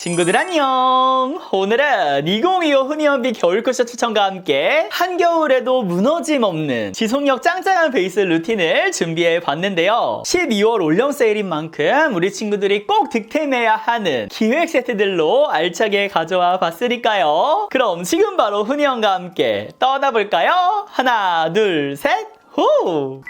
친구들 안녕! 오늘은 2025 훈이언비 겨울 쿠션 추천과 함께 한겨울에도 무너짐 없는 지속력 짱짱한 베이스 루틴을 준비해 봤는데요. 12월 올영 세일인 만큼 우리 친구들이 꼭 득템해야 하는 기획 세트들로 알차게 가져와 봤으니까요. 그럼 지금 바로 훈이언과 함께 떠나볼까요? 하나, 둘, 셋, 후!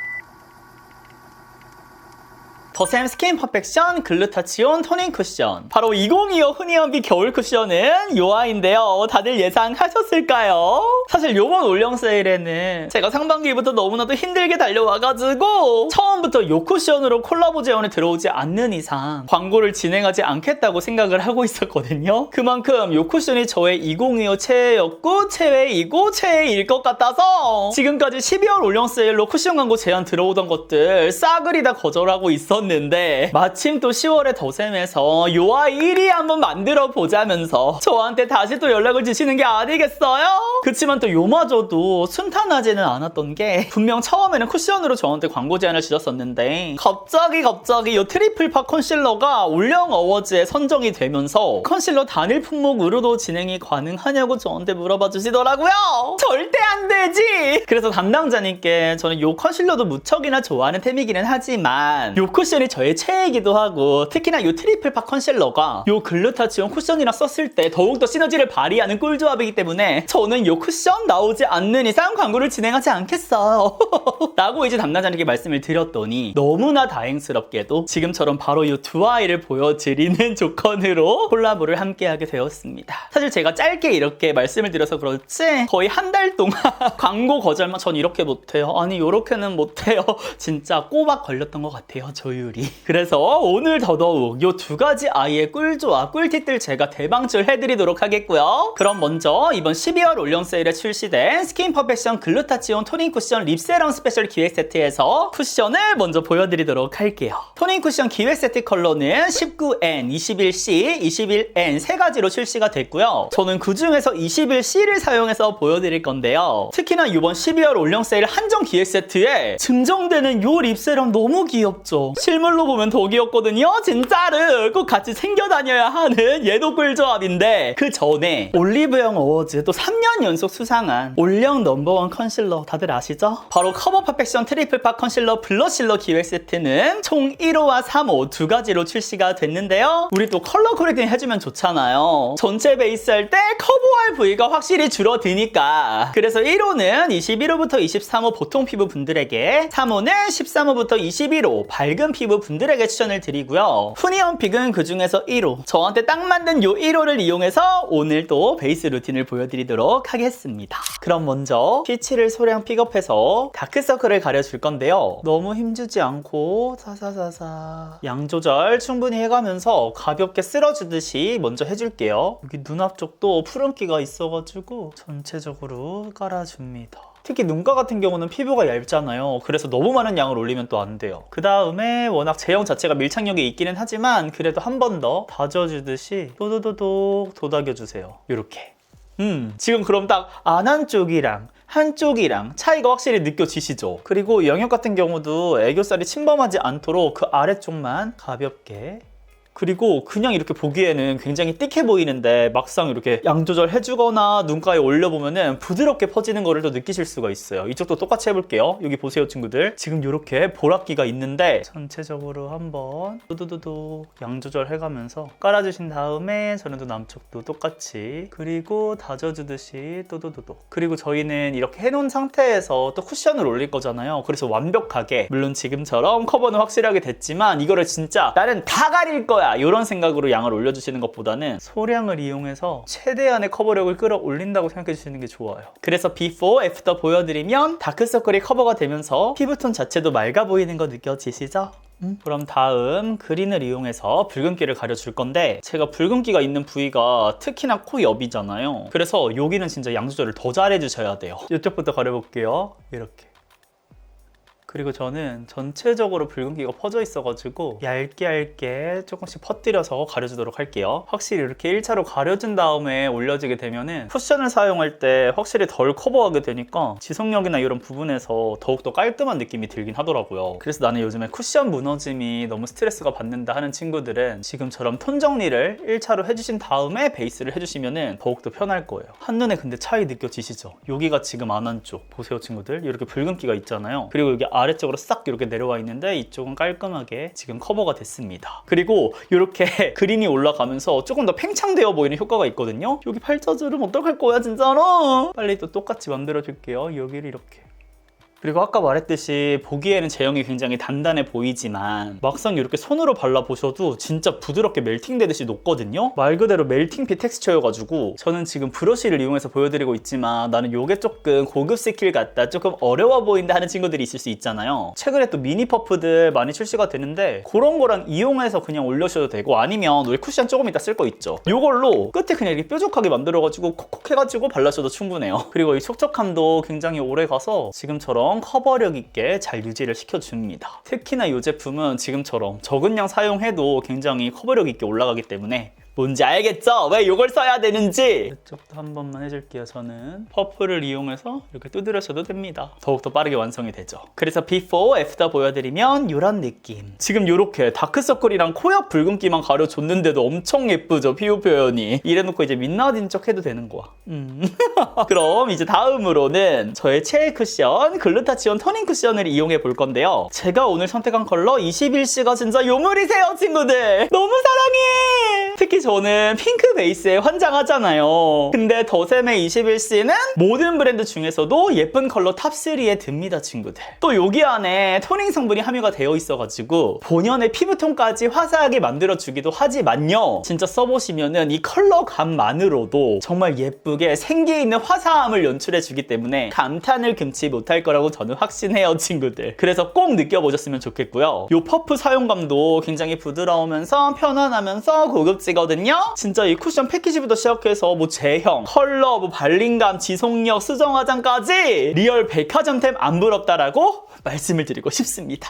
더샘 스킨 퍼펙션 글루타치온 토닝 쿠션, 바로 2025 훈이언비 겨울 쿠션은 요 아이인데요. 다들 예상하셨을까요? 사실 요번 올영 세일에는 제가 상반기부터 너무나도 힘들게 달려와가지고 처음부터 요 쿠션으로 콜라보 제언이 들어오지 않는 이상 광고를 진행하지 않겠다고 생각을 하고 있었거든요. 그만큼 요 쿠션이 저의 2025 최애였고 최애이고 최애일 것 같아서 지금까지 12월 올영 세일로 쿠션 광고 제안 들어오던 것들 싸그리 다 거절하고 있었는데 마침 또 10월에 더샘에서 요 아이 1위 한번 만들어 보자면서 저한테 다시 또 연락을 주시는 게 아니겠어요? 그치만 또 요마저도 순탄하지는 않았던 게, 분명 처음에는 쿠션으로 저한테 광고 제안을 주셨었는데 갑자기 요 트리플 파 컨실러가 올영 어워즈에 선정이 되면서 컨실러 단일 품목으로도 진행이 가능하냐고 저한테 물어봐 주시더라고요. 절대 안 되지! 그래서 담당자님께 저는 요 컨실러도 무척이나 좋아하는 템이기는 하지만 요 쿠션이 저의 최애이기도 하고, 특히나 요 트리플 파 컨실러가 요 글루타치온 쿠션이랑 썼을 때 더욱더 시너지를 발휘하는 꿀조합이기 때문에 저는 요 쿠션 나오지 않는 이상 광고를 진행하지 않겠어요 라고 이제 담당자님께 말씀을 드렸더니 너무나 다행스럽게도 지금처럼 바로 이 두 아이를 보여드리는 조건으로 콜라보를 함께하게 되었습니다. 사실 제가 짧게 이렇게 말씀을 드려서 그렇지 거의 한 달 동안 광고 거절만, 전 이렇게 못해요, 아니 요렇게는 못해요, 진짜 꼬박 걸렸던 것 같아요, 조율이. 그래서 오늘 더더욱 요 두 가지 아이의 꿀조합, 꿀팁들 제가 대방출 해드리도록 하겠고요. 그럼 먼저 이번 12월 올영 세일에 출시된 스킨 퍼펙션 글루타치온 토닝 쿠션 립세럼 스페셜 기획 세트에서 쿠션을 먼저 보여드리도록 할게요. 토닝 쿠션 기획 세트 컬러는 19N, 21C, 21N 세 가지로 출시가 됐고요. 저는 그 중에서 21C를 사용해서 보여드릴 건데요. 특히나 이번 12월 올영 세일 한정 기획 세트에 증정되는 요 립세럼 너무 귀엽죠? 실물로 보면 더 귀엽거든요. 진짜로 꼭 같이 챙겨 다녀야 하는 얘도 꿀조합인데, 그 전에 올리브영 어워즈 또 3년 연속 수상한 올영 넘버원 컨실러 다들 아시죠? 바로 커버 퍼펙션 트리플 파 컨실러 블러실러 기획 세트는 총 1호와 3호 두 가지로 출시가 됐는데요. 우리 또 컬러 코렉팅 해주면 좋잖아요. 전체 베이스 할 때 커버할 부위가 확실히 줄어드니까. 그래서 1호는 21호부터 23호 보통 피부 분들에게, 3호는 13호부터 21호 밝은 피부 분들에게 추천을 드리고요. 훈이언픽은 그 중에서 1호, 저한테 딱 맞는 요 1호를 이용해서 오늘 또 베이스 루틴을 보여드리도록 하겠습니다. 그럼 먼저 피치를 소량 픽업해서 다크서클을 가려줄 건데요. 너무 힘주지 않고 사사사사 양 조절 충분히 해가면서 가볍게 쓸어주듯이 먼저 해줄게요. 여기 눈 앞쪽도 푸른기가 있어가지고 전체적으로 깔아줍니다. 특히 눈가 같은 경우는 피부가 얇잖아요. 그래서 너무 많은 양을 올리면 또 안 돼요. 그 다음에 워낙 제형 자체가 밀착력이 있기는 하지만 그래도 한 번 더 다져주듯이 도도도독 도닥여주세요. 이렇게. 지금 그럼 딱 안 한쪽이랑 한쪽이랑 차이가 확실히 느껴지시죠? 그리고 영역 같은 경우도 애교살이 침범하지 않도록 그 아래쪽만 가볍게, 그리고 그냥 이렇게 보기에는 굉장히 띡해 보이는데 막상 이렇게 양 조절해주거나 눈가에 올려보면은 부드럽게 퍼지는 거를 또 느끼실 수가 있어요. 이쪽도 똑같이 해볼게요. 여기 보세요 친구들. 지금 이렇게 보랏기가 있는데 전체적으로 한번 두두두두 양 조절해가면서 깔아주신 다음에 저는 또 남쪽도 똑같이, 그리고 다져주듯이 두두두두. 그리고 저희는 이렇게 해놓은 상태에서 또 쿠션을 올릴 거잖아요. 그래서 완벽하게, 물론 지금처럼 커버는 확실하게 됐지만 이거를 진짜 나는 다 가릴 거야 이런 생각으로 양을 올려주시는 것보다는 소량을 이용해서 최대한의 커버력을 끌어올린다고 생각해 주시는 게 좋아요. 그래서 비포, 애프터 보여드리면 다크서클이 커버가 되면서 피부톤 자체도 맑아 보이는 거 느껴지시죠? 그럼 다음 그린을 이용해서 붉은기를 가려줄 건데, 제가 붉은기가 있는 부위가 특히나 코 옆이잖아요. 그래서 여기는 진짜 양 조절을 더 잘 해주셔야 돼요. 이쪽부터 가려볼게요. 이렇게. 그리고 저는 전체적으로 붉은기가 퍼져 있어가지고 얇게 조금씩 퍼뜨려서 가려주도록 할게요. 확실히 이렇게 1차로 가려준 다음에 올려지게 되면은 쿠션을 사용할 때 확실히 덜 커버하게 되니까 지속력이나 이런 부분에서 더욱더 깔끔한 느낌이 들긴 하더라고요. 그래서 나는 요즘에 쿠션 무너짐이 너무 스트레스가 받는다 하는 친구들은 지금처럼 톤 정리를 1차로 해주신 다음에 베이스를 해주시면은 더욱더 편할 거예요. 한눈에 근데 차이 느껴지시죠? 여기가 지금 안 한 쪽 보세요 친구들. 이렇게 붉은기가 있잖아요. 그리고 여기 아래쪽으로 싹 이렇게 내려와 있는데 이쪽은 깔끔하게 지금 커버가 됐습니다. 그리고 이렇게 그린이 올라가면서 조금 더 팽창되어 보이는 효과가 있거든요. 여기 팔자주름 어떡할 거야 진짜로. 빨리 또 똑같이 만들어 줄게요. 여기를 이렇게. 그리고 아까 말했듯이 보기에는 제형이 굉장히 단단해 보이지만 막상 이렇게 손으로 발라보셔도 진짜 부드럽게 멜팅되듯이 녹거든요. 말 그대로 멜팅피 텍스처여가지고 저는 지금 브러쉬를 이용해서 보여드리고 있지만 나는 이게 조금 고급 스킬 같다, 조금 어려워 보인다 하는 친구들이 있을 수 있잖아요. 최근에 또 미니 퍼프들 많이 출시가 되는데 그런 거랑 이용해서 그냥 올려셔도 되고, 아니면 우리 쿠션 조금 이따 쓸 거 있죠. 이걸로 끝에 그냥 이렇게 뾰족하게 만들어가지고 콕콕 해가지고 발라셔도 충분해요. 그리고 이 촉촉함도 굉장히 오래 가서 지금처럼 커버력 있게 잘 유지를 시켜줍니다. 특히나 이 제품은 지금처럼 적은 양 사용해도 굉장히 커버력 있게 올라가기 때문에 뭔지 알겠죠? 왜 이걸 써야 되는지! 이쪽도 한 번만 해줄게요. 저는 퍼프를 이용해서 이렇게 두드려셔도 됩니다. 더욱더 빠르게 완성이 되죠. 그래서 before, after 보여드리면 이런 느낌. 지금 이렇게 다크서클이랑 코 옆 붉은기만 가려줬는데도 엄청 예쁘죠? 피부 표현이. 이래놓고 이제 민낯인 척 해도 되는 거야. 그럼 이제 다음으로는 저의 최애 쿠션, 글루타치온 토닝 쿠션을 이용해 볼 건데요. 제가 오늘 선택한 컬러 21C가 진짜 요물이세요, 친구들! 너무 사랑해! 특히 저는 핑크 베이스에 환장하잖아요. 근데 더샘의 21C는 모든 브랜드 중에서도 예쁜 컬러 탑3에 듭니다, 친구들. 또 여기 안에 토닝 성분이 함유가 되어 있어가지고 본연의 피부톤까지 화사하게 만들어주기도 하지만요, 진짜 써보시면은 이 컬러감만으로도 정말 예쁘게 생기있는 화사함을 연출해주기 때문에 감탄을 금치 못할 거라고 저는 확신해요, 친구들. 그래서 꼭 느껴보셨으면 좋겠고요. 이 퍼프 사용감도 굉장히 부드러우면서 편안하면서 고급지거든요. 진짜 이 쿠션 패키지부터 시작해서 뭐 제형, 컬러, 뭐 발림감, 지속력, 수정 화장까지 리얼 백화점템 안 부럽다라고 말씀을 드리고 싶습니다.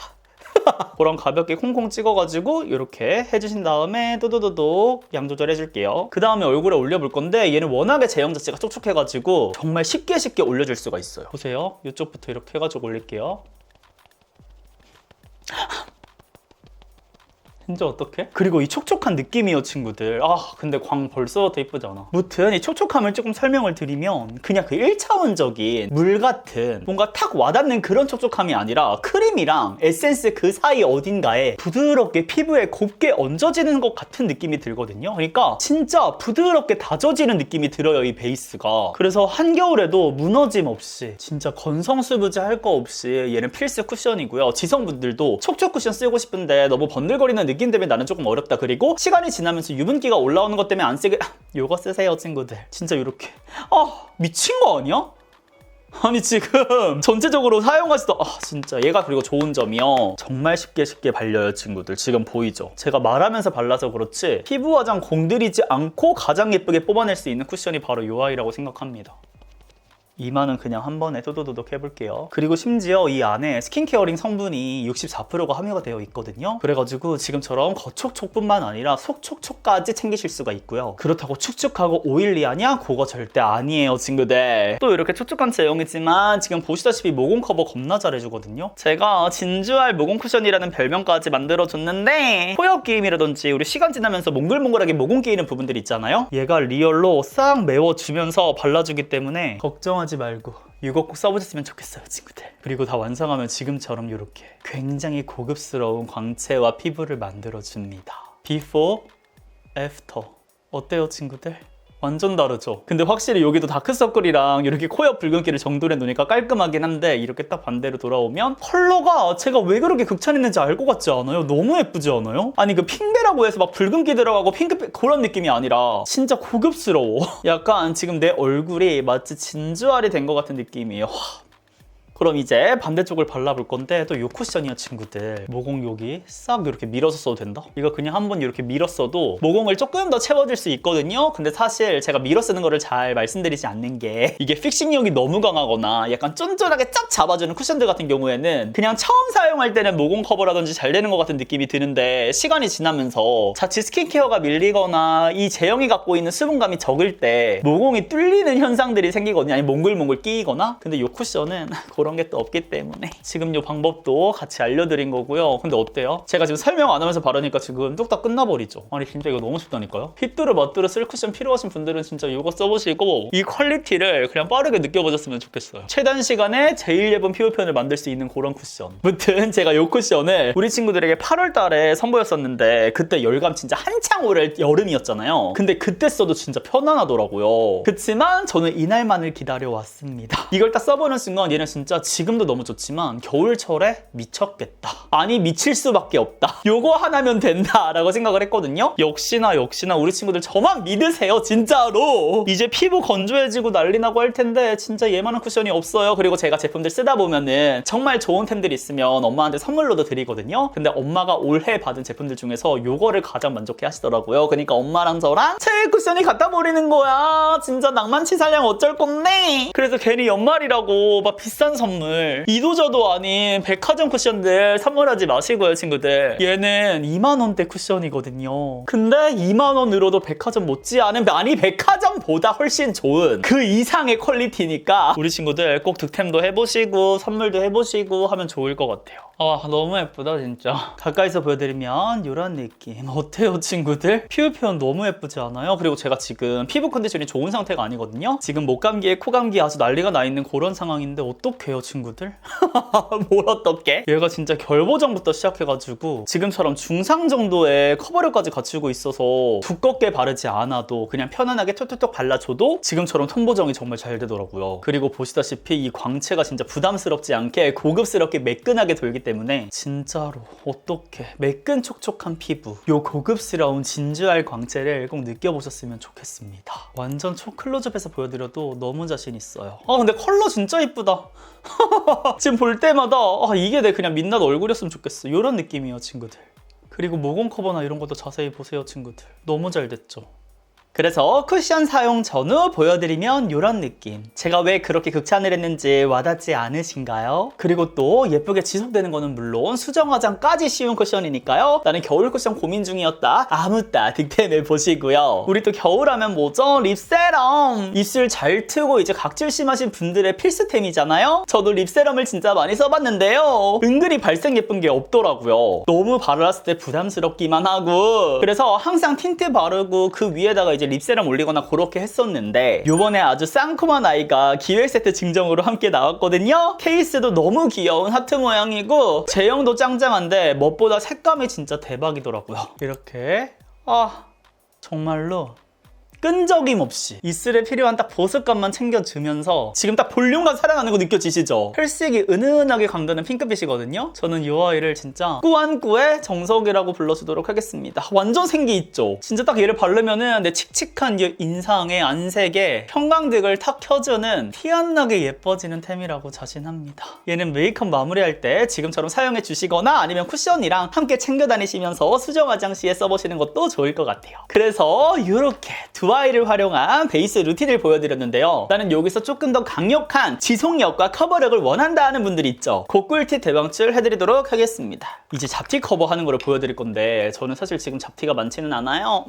그럼 가볍게 콩콩 찍어가지고 이렇게 해주신 다음에 또도도도 양 조절해줄게요. 그 다음에 얼굴에 올려볼 건데 얘는 워낙에 제형 자체가 촉촉해가지고 정말 쉽게 올려줄 수가 있어요. 보세요. 이쪽부터 이렇게 해가지고 올릴게요. 진짜 어떡해? 그리고 이 촉촉한 느낌이요, 친구들. 근데 광 벌써부터 예쁘잖아. 무튼 이 촉촉함을 조금 설명을 드리면 그냥 그 1차원적인 물 같은 뭔가 탁 와닿는 그런 촉촉함이 아니라 크림이랑 에센스 그 사이 어딘가에 부드럽게 피부에 곱게 얹어지는 것 같은 느낌이 들거든요. 그러니까 진짜 부드럽게 다져지는 느낌이 들어요, 이 베이스가. 그래서 한겨울에도 무너짐 없이 진짜 건성수부지 할 거 없이 얘는 필수 쿠션이고요. 지성분들도 촉촉 쿠션 쓰고 싶은데 너무 번들거리는 느낌 때문에 나는 조금 어렵다. 그리고 시간이 지나면서 유분기가 올라오는 것 때문에 안 쓰게 요거 쓰세요, 친구들. 진짜 이렇게 미친 거 아니야? 아니 지금 전체적으로 사용하지도 진짜 얘가 그리고 좋은 점이요, 정말 쉽게 발려요, 친구들. 지금 보이죠? 제가 말하면서 발라서 그렇지 피부 화장 공들이지 않고 가장 예쁘게 뽑아낼 수 있는 쿠션이 바로 이 아이라고 생각합니다. 이마는 그냥 한 번에 도도도독 해볼게요. 그리고 심지어 이 안에 스킨케어링 성분이 64%가 함유가 되어 있거든요. 그래가지고 지금처럼 겉촉촉뿐만 아니라 속촉촉까지 챙기실 수가 있고요. 그렇다고 축축하고 오일리하냐? 그거 절대 아니에요, 친구들. 또 이렇게 촉촉한 제형이지만 지금 보시다시피 모공 커버 겁나 잘해주거든요. 제가 진주알 모공 쿠션이라는 별명까지 만들어줬는데 포엽 끼임이라든지 우리 시간 지나면서 몽글몽글하게 모공 끼이는 부분들이 있잖아요. 얘가 리얼로 싹 메워주면서 발라주기 때문에 걱정하지 말고 이거 꼭 써보셨으면 좋겠어요, 친구들. 그리고 다 완성하면 지금처럼 이렇게 굉장히 고급스러운 광채와 피부를 만들어줍니다. Before, After 어때요, 친구들? 완전 다르죠? 근데 확실히 여기도 다크서클이랑 이렇게 코 옆 붉은기를 정돈해 놓으니까 깔끔하긴 한데 이렇게 딱 반대로 돌아오면 컬러가 제가 왜 그렇게 극찬했는지 알 것 같지 않아요? 너무 예쁘지 않아요? 아니 그 핑크라고 해서 막 붉은기 들어가고 핑크 그런 느낌이 아니라 진짜 고급스러워. 약간 지금 내 얼굴이 마치 진주알이 된 것 같은 느낌이에요. 그럼 이제 반대쪽을 발라볼 건데 또 이 쿠션이요 친구들. 모공 여기 싹 이렇게 밀어서 써도 된다? 이거 그냥 한번 이렇게 밀었어도 모공을 조금 더 채워줄 수 있거든요. 근데 사실 제가 밀어 쓰는 거를 잘 말씀드리지 않는 게 이게 픽싱력이 너무 강하거나 약간 쫀쫀하게 쫙 잡아주는 쿠션들 같은 경우에는 그냥 처음 사용할 때는 모공 커버라든지 잘 되는 것 같은 느낌이 드는데 시간이 지나면서 자칫 스킨케어가 밀리거나 이 제형이 갖고 있는 수분감이 적을 때 모공이 뚫리는 현상들이 생기거든요. 아니 몽글몽글 끼이거나. 근데 이 쿠션은 그런 게 또 없기 때문에 지금 이 방법도 같이 알려드린 거고요. 근데 어때요? 제가 지금 설명 안 하면서 바르니까 지금 뚝딱 끝나버리죠. 아니 진짜 이거 너무 쉽다니까요? 핏뚜루 멋뚜루 쓸 쿠션 필요하신 분들은 진짜 이거 써보시고 이 퀄리티를 그냥 빠르게 느껴보셨으면 좋겠어요. 최단 시간에 제일 예쁜 피부 표현을 만들 수 있는 그런 쿠션. 아무튼 제가 이 쿠션을 우리 친구들에게 8월 달에 선보였었는데 그때 열감 진짜 한창 오를 여름이었잖아요. 근데 그때 써도 진짜 편안하더라고요. 그치만 저는 이날만을 기다려왔습니다. 이걸 딱 써보는 순간 얘는 진짜 지금도 너무 좋지만 겨울철에 미쳤겠다. 아니 미칠 수밖에 없다. 요거 하나면 된다 라고 생각을 했거든요. 역시나 우리 친구들 저만 믿으세요 진짜로. 이제 피부 건조해지고 난리 나고 할 텐데 진짜 얘만한 쿠션이 없어요. 그리고 제가 제품들 쓰다 보면은 정말 좋은 템들이 있으면 엄마한테 선물로도 드리거든요. 근데 엄마가 올해 받은 제품들 중에서 요거를 가장 만족해 하시더라고요. 그러니까 엄마랑 저랑 최애 쿠션이 갖다 버리는 거야. 진짜 낭만치 살량 어쩔 건데. 그래서 괜히 연말이라고 막 비싼 선물 이도저도 아닌 백화점 쿠션들 선물하지 마시고요 친구들. 얘는 2만원대 쿠션이거든요. 근데 2만원으로도 백화점 못지않은, 아니 백화점보다 훨씬 좋은 그 이상의 퀄리티니까 우리 친구들 꼭 득템도 해보시고 선물도 해보시고 하면 좋을 것 같아요. 아 너무 예쁘다 진짜. 가까이서 보여드리면 이런 느낌 어때요 친구들? 피부 표현 너무 예쁘지 않아요? 그리고 제가 지금 피부 컨디션이 좋은 상태가 아니거든요. 지금 목감기에 코감기 아주 난리가 나 있는 그런 상황인데 어떡해요 친구들? 뭘 어떡해? 얘가 진짜 결보정부터 시작해가지고 지금처럼 중상 정도의 커버력까지 갖추고 있어서 두껍게 바르지 않아도 그냥 편안하게 톡톡톡 발라줘도 지금처럼 톤 보정이 정말 잘 되더라고요. 그리고 보시다시피 이 광채가 진짜 부담스럽지 않게 고급스럽게 매끈하게 돌기 때문에 진짜로 어떡해 매끈 촉촉한 피부 요 고급스러운 진주알 광채를 꼭 느껴보셨으면 좋겠습니다. 완전 초클로즈업해서 보여드려도 너무 자신 있어요. 아 근데 컬러 진짜 이쁘다. 지금 볼 때마다 이게 내 그냥 민낯 얼굴이었으면 좋겠어. 이런 느낌이에요 친구들. 그리고 모공 커버나 이런 것도 자세히 보세요 친구들. 너무 잘 됐죠. 그래서 쿠션 사용 전후 보여드리면 이런 느낌. 제가 왜 그렇게 극찬을 했는지 와닿지 않으신가요? 그리고 또 예쁘게 지속되는 거는 물론 수정 화장까지 쉬운 쿠션이니까요. 나는 겨울 쿠션 고민 중이었다. 아무따 득템해 보시고요. 우리 또 겨울하면 뭐죠? 립세럼. 입술 잘 트고 이제 각질 심하신 분들의 필수템이잖아요. 저도 립세럼을 진짜 많이 써봤는데요. 은근히 발색 예쁜 게 없더라고요. 너무 발랐을 때 부담스럽기만 하고. 그래서 항상 틴트 바르고 그 위에다가 이제 립세럼 올리거나 그렇게 했었는데 요번에 아주 쌍코만 아이가 기획 세트 증정으로 함께 나왔거든요. 케이스도 너무 귀여운 하트 모양이고 제형도 짱짱한데 무엇보다 색감이 진짜 대박이더라고요. 이렇게 정말로 끈적임 없이 이슬에 필요한 딱 보습감만 챙겨주면서 지금 딱 볼륨감 살아나는 거 느껴지시죠? 혈색이 은은하게 강도는 핑크빛이거든요. 저는 이 아이를 진짜 꾸안꾸의 정석이라고 불러주도록 하겠습니다. 완전 생기 있죠? 진짜 딱 얘를 바르면은 내 칙칙한 이 인상에 안색에 형광등을 탁 켜주는 티 안 나게 예뻐지는 템이라고 자신합니다. 얘는 메이크업 마무리할 때 지금처럼 사용해 주시거나 아니면 쿠션이랑 함께 챙겨 다니시면서 수정 화장 시에 써보시는 것도 좋을 것 같아요. 그래서 이렇게 두 아이를 활용한 베이스 루틴을 보여드렸는데요. 나는 여기서 조금 더 강력한 지속력과 커버력을 원한다 하는 분들이 있죠. 그 꿀팁 대방출 해드리도록 하겠습니다. 이제 잡티 커버하는 거를 보여드릴 건데 저는 사실 지금 잡티가 많지는 않아요.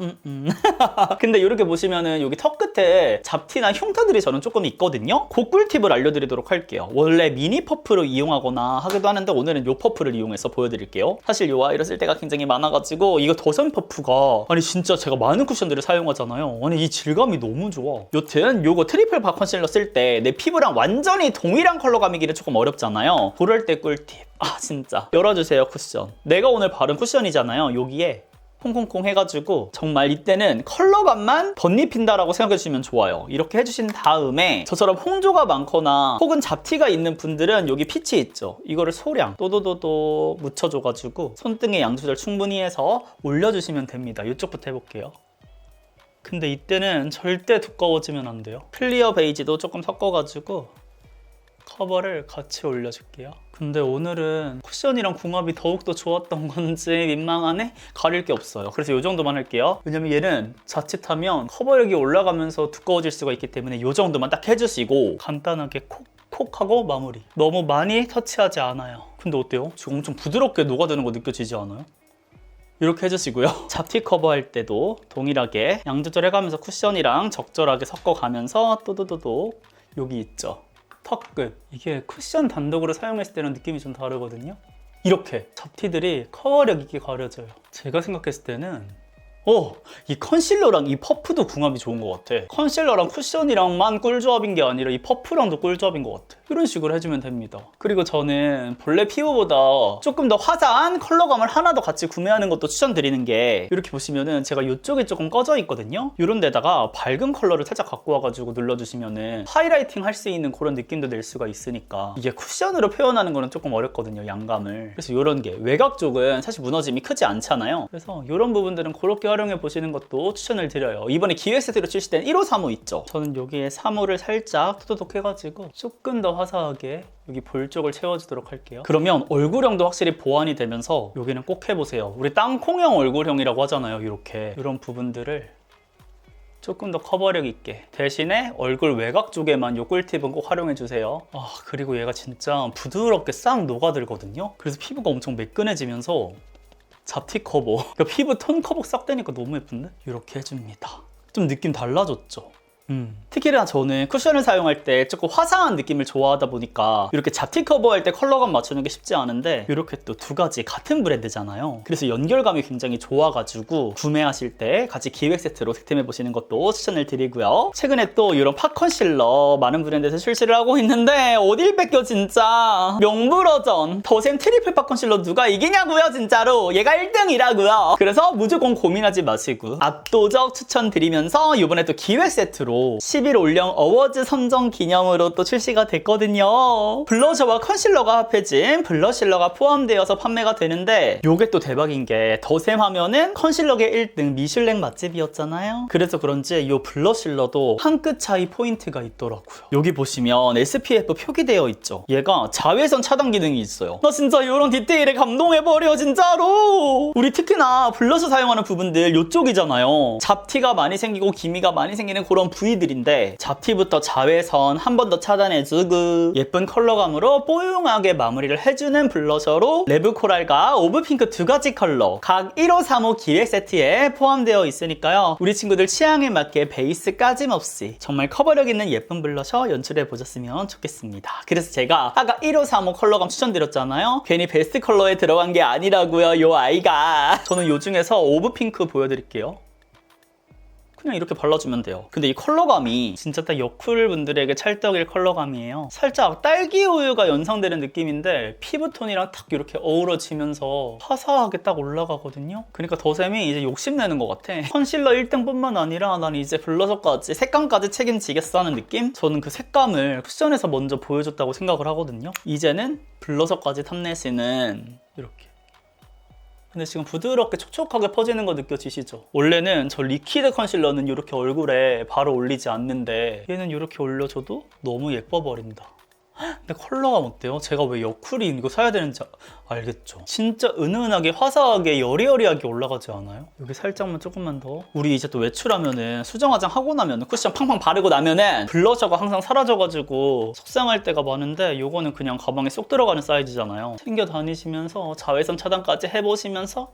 근데 이렇게 보시면은 여기 턱 끝에 잡티나 흉터들이 저는 조금 있거든요. 그 꿀팁을 알려드리도록 할게요. 원래 미니 퍼프로 이용하거나 하기도 하는데 오늘은 이 퍼프를 이용해서 보여드릴게요. 사실 이 아이를 쓸 때가 굉장히 많아가지고 이거 더선 퍼프가 아니 진짜 제가 많은 쿠션들을 사용하잖아요. 아니 이 질감이 너무 좋아. 여튼 요거 트리플 바 컨실러 쓸 때 내 피부랑 완전히 동일한 컬러감이기는 조금 어렵잖아요. 그럴 때 꿀팁. 진짜 열어주세요 쿠션. 내가 오늘 바른 쿠션이잖아요. 여기에 콩콩콩 해가지고 정말 이때는 컬러감만 덧입힌다라고 생각해주시면 좋아요. 이렇게 해주신 다음에 저처럼 홍조가 많거나 혹은 잡티가 있는 분들은 여기 피치 있죠? 이거를 소량 또도도도 묻혀줘가지고 손등에 양 조절 충분히 해서 올려주시면 됩니다. 이쪽부터 해볼게요. 근데 이때는 절대 두꺼워지면 안 돼요. 클리어 베이지도 조금 섞어가지고 커버를 같이 올려줄게요. 근데 오늘은 쿠션이랑 궁합이 더욱더 좋았던 건지 민망하네? 가릴 게 없어요. 그래서 이 정도만 할게요. 왜냐면 얘는 자칫하면 커버력이 올라가면서 두꺼워질 수가 있기 때문에 이 정도만 딱 해주시고 간단하게 콕 하고 마무리. 너무 많이 터치하지 않아요. 근데 어때요? 지금 엄청 부드럽게 녹아드는 거 느껴지지 않아요? 이렇게 해주시고요. 잡티 커버할 때도 동일하게 양 조절해가면서 쿠션이랑 적절하게 섞어가면서 또도도도 여기 있죠. 턱끝. 이게 쿠션 단독으로 사용했을 때는 느낌이 좀 다르거든요. 이렇게 잡티들이 커버력 있게 가려져요. 제가 생각했을 때는 이 컨실러랑 이 퍼프도 궁합이 좋은 것 같아. 컨실러랑 쿠션이랑만 꿀조합인 게 아니라 이 퍼프랑도 꿀조합인 것 같아. 이런 식으로 해주면 됩니다. 그리고 저는 본래 피부보다 조금 더 화사한 컬러감을 하나 더 같이 구매하는 것도 추천드리는 게, 이렇게 보시면은 제가 이쪽이 조금 꺼져 있거든요. 이런 데다가 밝은 컬러를 살짝 갖고 와가지고 눌러주시면은 하이라이팅 할 수 있는 그런 느낌도 낼 수가 있으니까, 이게 쿠션으로 표현하는 거는 조금 어렵거든요, 양감을. 그래서 이런 게 외곽 쪽은 사실 무너짐이 크지 않잖아요. 그래서 이런 부분들은 그렇게 활용해 보시는 것도 추천을 드려요. 이번에 기획 세트로 출시된 1호 3호 있죠. 저는 여기에 3호를 살짝 토도독 해가지고 조금 더 화사하게 여기 볼 쪽을 채워주도록 할게요. 그러면 얼굴형도 확실히 보완이 되면서 여기는 꼭 해보세요. 우리 땅콩형 얼굴형이라고 하잖아요. 이렇게 이런 부분들을 조금 더 커버력 있게, 대신에 얼굴 외곽 쪽에만 요 꿀팁은 꼭 활용해주세요. 그리고 얘가 진짜 부드럽게 싹 녹아들거든요. 그래서 피부가 엄청 매끈해지면서 잡티 커버, 그러니까 피부 톤 커버 싹 되니까 너무 예쁜데? 이렇게 해줍니다. 좀 느낌 달라졌죠? 특히나 저는 쿠션을 사용할 때 조금 화사한 느낌을 좋아하다 보니까 이렇게 잡티 커버할 때 컬러감 맞추는 게 쉽지 않은데, 이렇게 또 두 가지 같은 브랜드잖아요. 그래서 연결감이 굉장히 좋아가지고 구매하실 때 같이 기획 세트로 득템해 보시는 것도 추천을 드리고요. 최근에 또 이런 팟 컨실러 많은 브랜드에서 출시를 하고 있는데 어딜 뺏겨 진짜. 명불허전 더샘 트리플 팟 컨실러 누가 이기냐고요 진짜로. 얘가 1등이라고요. 그래서 무조건 고민하지 마시고 압도적 추천드리면서 이번에 또 기획 세트로 11 올영 어워즈 선정 기념으로 또 출시가 됐거든요. 블러셔와 컨실러가 합해진 블러실러가 포함되어서 판매가 되는데, 요게 또 대박인 게 더샘 하면은 컨실러계 1등 미슐랭 맛집이었잖아요. 그래서 그런지 요 블러실러도 한 끗 차이 포인트가 있더라고요. 여기 보시면 SPF 표기되어 있죠. 얘가 자외선 차단 기능이 있어요. 나 진짜 이런 디테일에 감동해버려 진짜로. 우리 특히나 블러셔 사용하는 부분들 요쪽이잖아요. 잡티가 많이 생기고 기미가 많이 생기는 그런 부위들인데, 잡티부터 자외선 한 번 더 차단해주고 예쁜 컬러감으로 뽀용하게 마무리를 해주는 블러셔로 레브 코랄과 오브 핑크 두 가지 컬러 각 1호 3호 기획 세트에 포함되어 있으니까요. 우리 친구들 취향에 맞게 베이스 까짐없이 정말 커버력 있는 예쁜 블러셔 연출해 보셨으면 좋겠습니다. 그래서 제가 아까 1호 3호 컬러감 추천드렸잖아요. 괜히 베스트 컬러에 들어간 게 아니라고요, 요 아이가. 저는 요 중에서 오브 핑크 보여드릴게요. 그냥 이렇게 발라주면 돼요. 근데 이 컬러감이 진짜 딱 여쿨 분들에게 찰떡일 컬러감이에요. 살짝 딸기 우유가 연상되는 느낌인데 피부톤이랑 탁 이렇게 어우러지면서 화사하게 딱 올라가거든요. 그러니까 더샘이 이제 욕심내는 것 같아. 컨실러 1등뿐만 아니라 난 이제 블러셔까지 색감까지 책임지겠어 하는 느낌? 저는 그 색감을 쿠션에서 먼저 보여줬다고 생각을 하거든요. 이제는 블러셔까지 탐내시는 이렇게. 근데 지금 부드럽게 촉촉하게 퍼지는 거 느껴지시죠? 원래는 저 리퀴드 컨실러는 이렇게 얼굴에 바로 올리지 않는데 얘는 이렇게 올려줘도 너무 예뻐 버린다. 근데 컬러감 어때요? 제가 왜 여쿨이 이거 사야 되는지 알겠죠? 진짜 은은하게 화사하게 여리여리하게 올라가지 않아요? 여기 살짝만 조금만 더. 우리 이제 또 외출하면은 수정 화장 하고 나면은 쿠션 팡팡 바르고 나면은 블러셔가 항상 사라져가지고 속상할 때가 많은데, 요거는 그냥 가방에 쏙 들어가는 사이즈잖아요. 챙겨 다니시면서 자외선 차단까지 해보시면서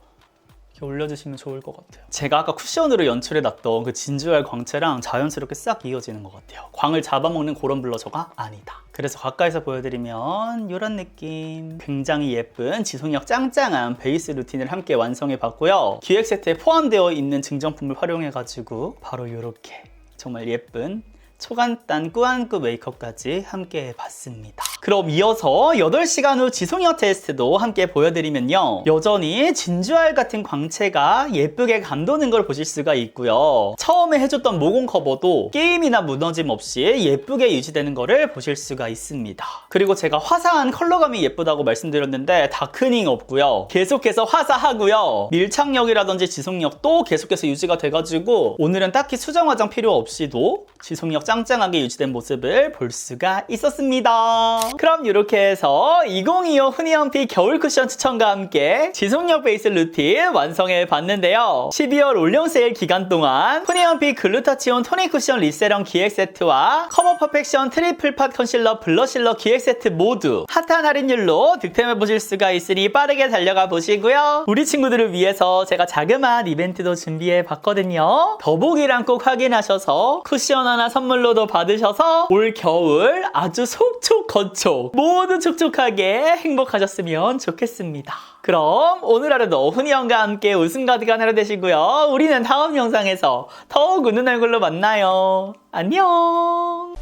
이렇게 올려주시면 좋을 것 같아요. 제가 아까 쿠션으로 연출해놨던 그 진주알 광채랑 자연스럽게 싹 이어지는 것 같아요. 광을 잡아먹는 그런 블러셔가 아니다. 그래서 가까이서 보여드리면 이런 느낌. 굉장히 예쁜 지속력 짱짱한 베이스 루틴을 함께 완성해봤고요. 기획 세트에 포함되어 있는 증정품을 활용해가지고 바로 이렇게 정말 예쁜 초간단 꾸안꾸 메이크업까지 함께 해봤습니다. 그럼 이어서 8시간 후 지속력 테스트도 함께 보여드리면요. 여전히 진주알 같은 광채가 예쁘게 감도는 걸 보실 수가 있고요. 처음에 해줬던 모공 커버도 게임이나 무너짐 없이 예쁘게 유지되는 거를 보실 수가 있습니다. 그리고 제가 화사한 컬러감이 예쁘다고 말씀드렸는데 다크닝 없고요. 계속해서 화사하고요. 밀착력이라든지 지속력도 계속해서 유지가 돼가지고 오늘은 딱히 수정 화장 필요 없이도 지속력 짱짱하게 유지된 모습을 볼 수가 있었습니다. 그럼 이렇게 해서 2025 훈이언피 겨울 쿠션 추천과 함께 지속력 베이스 루틴 완성해 봤는데요. 12월 올영 세일 기간 동안 훈이언피 글루타치온 토닉 쿠션 리세럼 기획 세트와 커버 퍼펙션 트리플 팟 컨실러 블러실러 기획 세트 모두 핫한 할인율로 득템해 보실 수가 있으니 빠르게 달려가 보시고요. 우리 친구들을 위해서 제가 자그마한 이벤트도 준비해 봤거든요. 더보기란 꼭 확인하셔서 쿠션 하나 선물로도 받으셔서 올 겨울 아주 속촉 건촉 모두 촉촉하게 행복하셨으면 좋겠습니다. 그럼 오늘 하루도 훈이형과 함께 웃음 가득한 하루 되시고요. 우리는 다음 영상에서 더욱 웃는 얼굴로 만나요. 안녕.